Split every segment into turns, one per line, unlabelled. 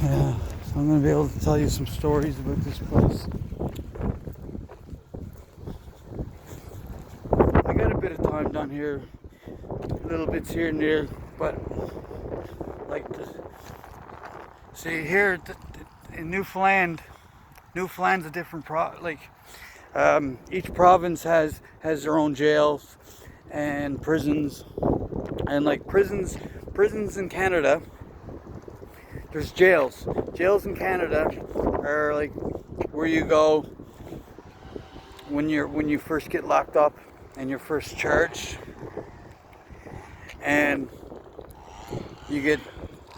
Yeah, so I'm going to be able to tell you some stories about this place. I got a bit of time down here, little bits here and there, but like see here in Newfoundland's a different each province has their own jails and prisons, and like prisons in Canada. There's jails. Jails in Canada are like where you go when you first get locked up and you're first charged, and you get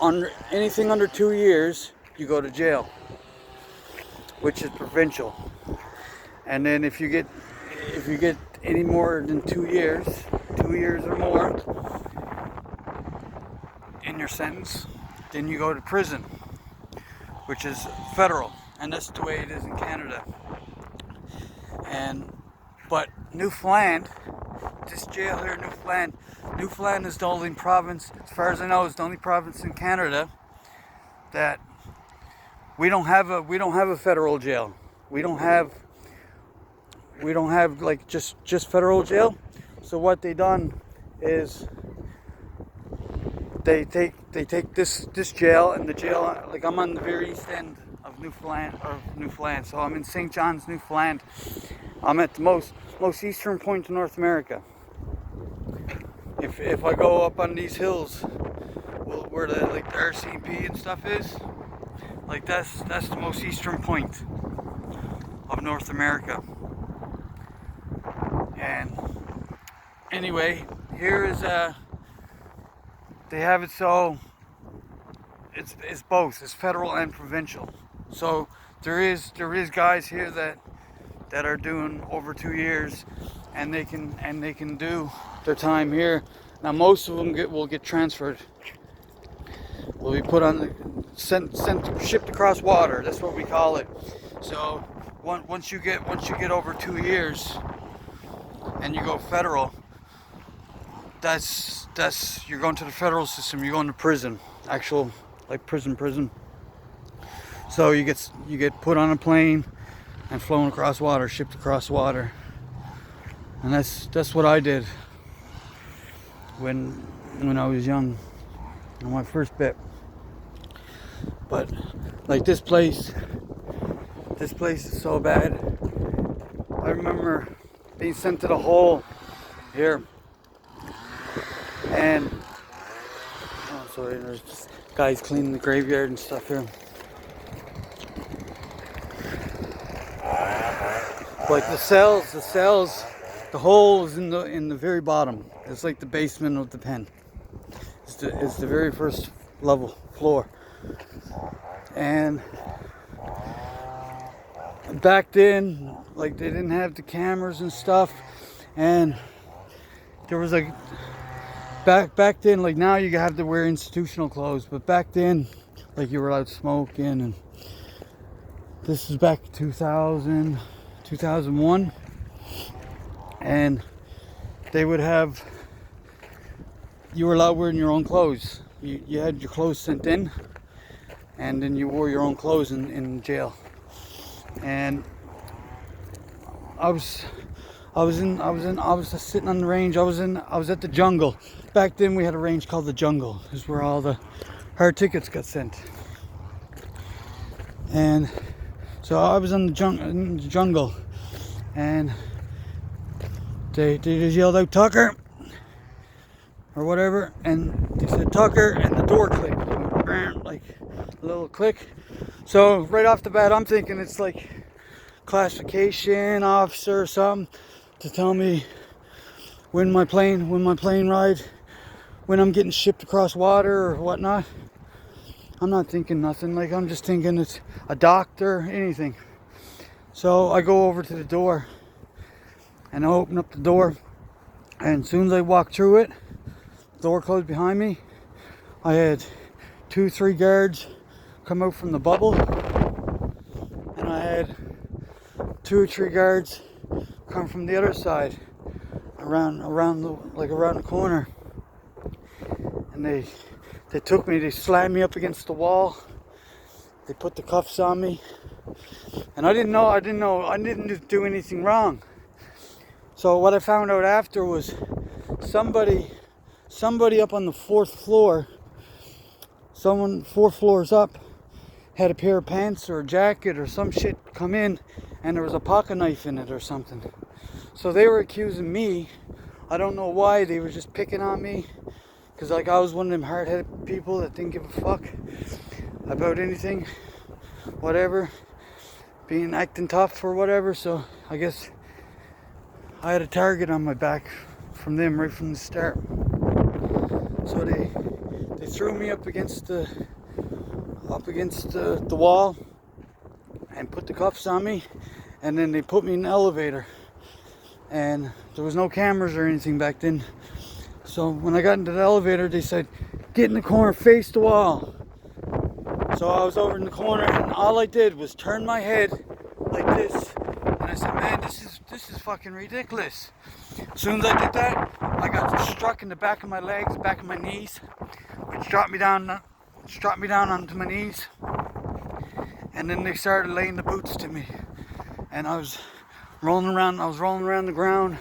under anything under 2 years, you go to jail, which is provincial. And then if you get any more than 2 years, 2 years or more in your sentence, then you go to prison, which is federal, and that's the way it is in Canada. But Newfoundland, this jail here in Newfoundland is the only province, as far as I know, is the only province in Canada that we don't have a federal jail. We don't have like just federal jail. So what they done is they take this jail, and the jail, like I'm on the very east end of Newfoundland. So I'm in St. John's, Newfoundland. I'm at the most eastern point in North America. If I go up on these hills, where the RCMP and stuff is, like that's the most eastern point of North America. And anyway, here is they have it so it's both, it's federal and provincial. So there is guys here that are doing over 2 years, and they can do their time here. Now most of them will get transferred. Will be put on shipped across water. That's what we call it. So once you get over 2 years and you go federal, that's you're going to the federal system. You're going to prison, actual like prison. So you get put on a plane and flown across water, shipped across water, and that's what I did when I was young, on my first bit. But like this place is so bad. I remember being sent to the hole here, and sorry, there's just guys cleaning the graveyard and stuff here. Like the cells, the hole is in the very bottom. It's like the basement of the pen. It's the very first floor. And back then, like they didn't have the cameras and stuff, and there was like back then, like now you have to wear institutional clothes, but back then, like you were allowed smoking, and this is back in 2001, and they would have, you were allowed wearing your own clothes. You had your clothes sent in, and then you wore your own clothes in jail. And I was just sitting on the range. I was at the jungle. Back then we had a range called the jungle. This is where all the hard tickets got sent. And so I was in the jungle, and they just yelled out Tucker or whatever, and they said Tucker, and the door clicked, like a little click. So right off the bat, I'm thinking it's like classification officer or something to tell me when my plane ride, when I'm getting shipped across water or whatnot. I'm not thinking nothing. Like I'm just thinking it's a doctor, anything. So I go over to the door, and I open up the door, and as soon as I walk through it, the door closed behind me. I had 2-3 guards come out from the bubble, and I had 2 or 3 guards come from the other side, around the corner, and they took me, they slammed me up against the wall, They put the cuffs on me, and I didn't do anything wrong. So what I found out after was somebody up on the 4th floor, 4 floors up, had a pair of pants or a jacket or some shit come in, and there was a pocket knife in it or something. So they were accusing me. I don't know why. They were just picking on me, because like I was one of them hard-headed people that didn't give a fuck about anything, whatever, acting tough or whatever. So I guess I had a target on my back from them right from the start. So they threw me up against the wall and put the cuffs on me, and then they put me in the elevator. And there was no cameras or anything back then. So when I got into the elevator, they said, "Get in the corner, face the wall." So I was over in the corner, and all I did was turn my head like this, and I said, "Man, this is fucking ridiculous." As soon as I did that, I got struck in the back of my legs, back of my knees, which dropped me down onto my knees. And then they started laying the boots to me, and I was rolling around the ground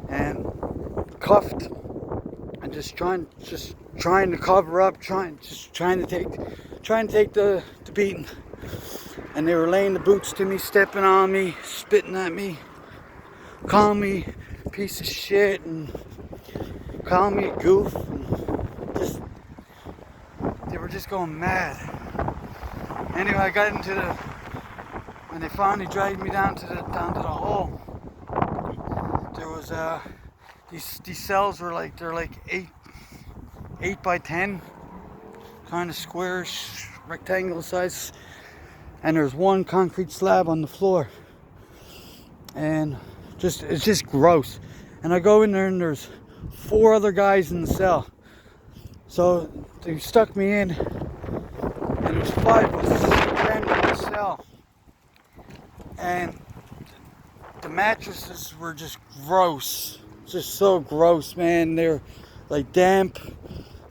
and cuffed, and just trying to cover up, trying to take the beating. And they were laying the boots to me, stepping on me, spitting at me, calling me a piece of shit, and calling me a goof, and they were just going mad. Anyway, I got when they finally dragged me down to the hole, there was these cells were like, they're like 8 by 10, kind of squarish, rectangle size, and there's one concrete slab on the floor, and it's just gross. And I go in there, and there's 4 other guys in the cell. So they stuck me in, and there's 5 of us crammed in the cell. And the mattresses were just gross, just so gross, man. They're like damp,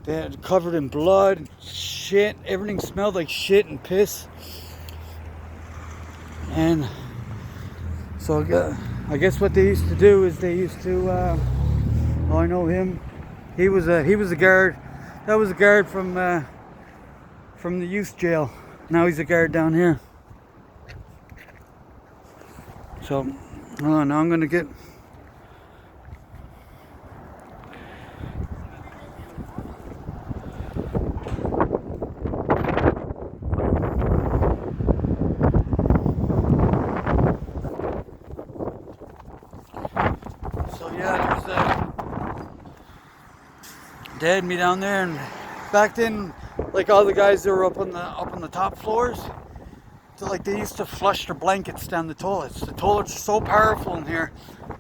they're covered in blood, shit. Everything smelled like shit and piss. And so I guess what they used to do is they used to, I know him. He was a guard. That was a guard from the youth jail. Now he's a guard down here. So, now I'm gonna get. So yeah, they had me down there, and back then, like all the guys that were up on the top floors, like they used to flush their blankets down the toilets. The toilets are so powerful in here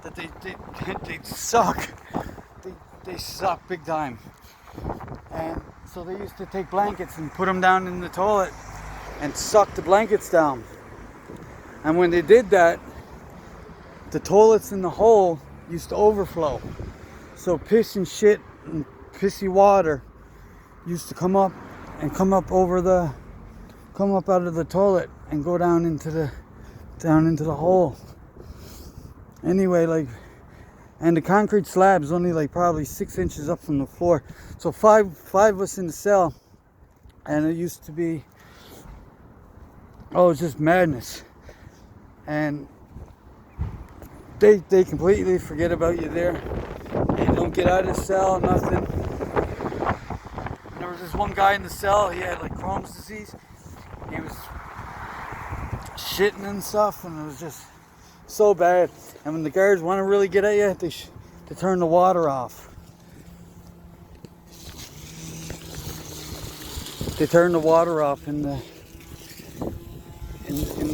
that they suck. They suck big time. And so they used to take blankets and put them down in the toilet and suck the blankets down. And when they did that, the toilets in the hole used to overflow. So piss and shit and pissy water used to come up out of the toilet and go down into the hole. Anyway, and the concrete slab is only like probably 6 inches up from the floor. So five of us in the cell, and it used to be, it's just madness. And they completely forget about you there. You don't get out of the cell, nothing. And there was this one guy in the cell, he had like Crohn's disease. He was shitting and stuff, and it was just so bad. And when the guards want to really get at you, they turn the water off. They turn the water off in the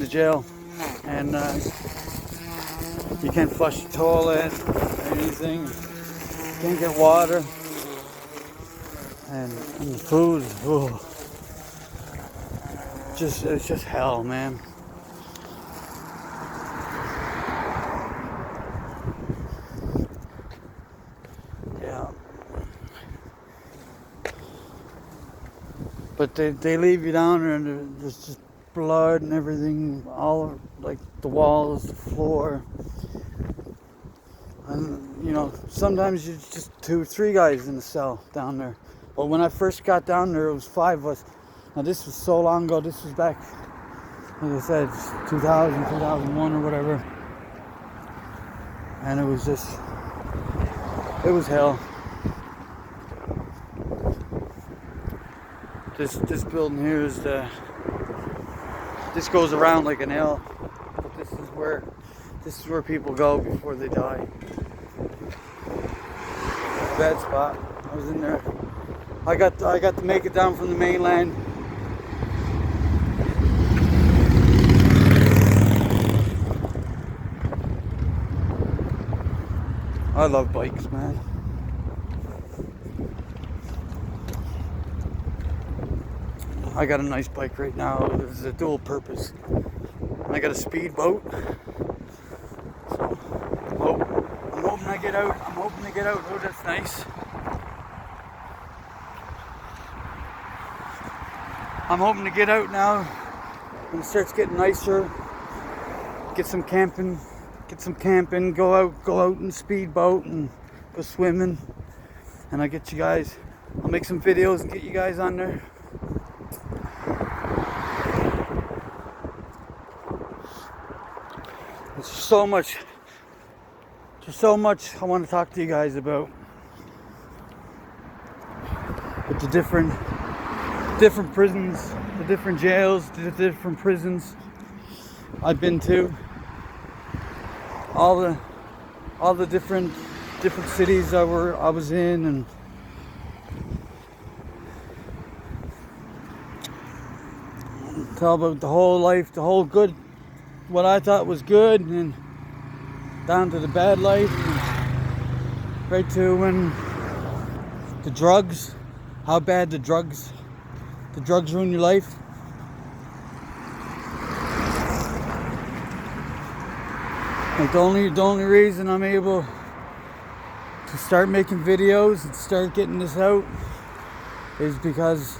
jail, and you can't flush the toilet or anything. You can't get water, and the food, it's just hell, man. Yeah. But they leave you down there and there's just blood and everything, all like the walls, the floor. And you know, sometimes you're just 2 or 3 guys in the cell down there. But when I first got down there, it was 5 of us. Now this was so long ago. This was back, like I said, 2000, 2001 or whatever. And it was hell. This building here is this goes around like an L. But this is where people go before they die. Bad spot. I was in there. I got to make it down from the mainland. I love bikes, man. I got a nice bike right now. It's a dual purpose. I got a speedboat. So I'm hoping I get out. I'm hoping to get out. Oh, that's nice. I'm hoping to get out now when it starts getting nicer. Get some camping. Go out in speedboat and go swimming. And I'll get you guys. I'll make some videos and get you guys on there. There's so much I want to talk to you guys about. With the different prisons, the different jails, the different prisons I've been to. All the different cities I was in, and tell about the whole life, the whole good, what I thought was good, and down to the bad life, and right to when the drugs, how bad the drugs ruin your life. Like the only reason I'm able to start making videos and start getting this out is because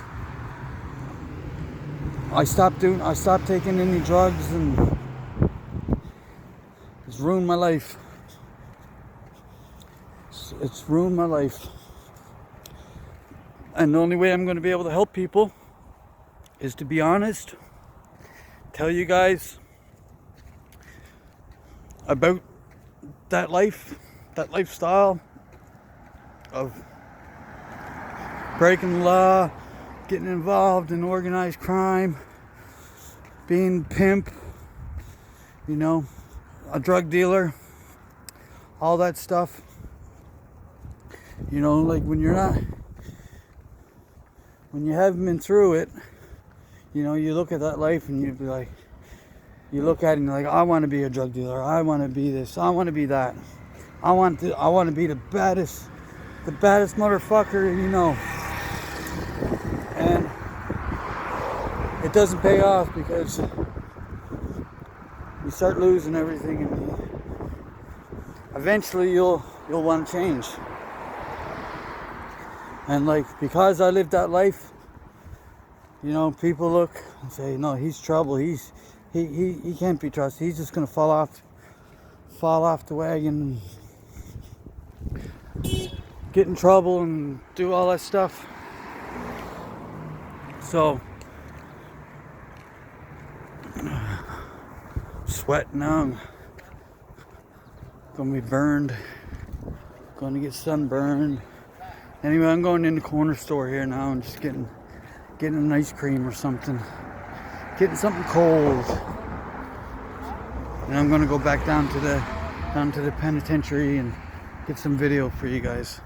I stopped taking any drugs, and it's ruined my life. It's ruined my life. And the only way I'm going to be able to help people is to be honest, tell you guys about that lifestyle of breaking the law, getting involved in organized crime, being pimp, you know, a drug dealer, all that stuff. You know, like when you haven't been through it, you know, you look at that life and you'd be like, you look at it and you're like, I want to be a drug dealer. I want to be this. I want to be that. I want to be the baddest motherfucker, you know. And it doesn't pay off because you start losing everything, and eventually you'll want to change. And like, because I lived that life, you know, people look and say, no, he's trouble. He can't be trusted. He's just gonna fall off the wagon and get in trouble and do all that stuff. So sweating now. I'm gonna be burned. Gonna get sunburned. Anyway, I'm going in the corner store here now and just getting an ice cream or something. Getting something cold. And I'm gonna go back down to the penitentiary and get some video for you guys.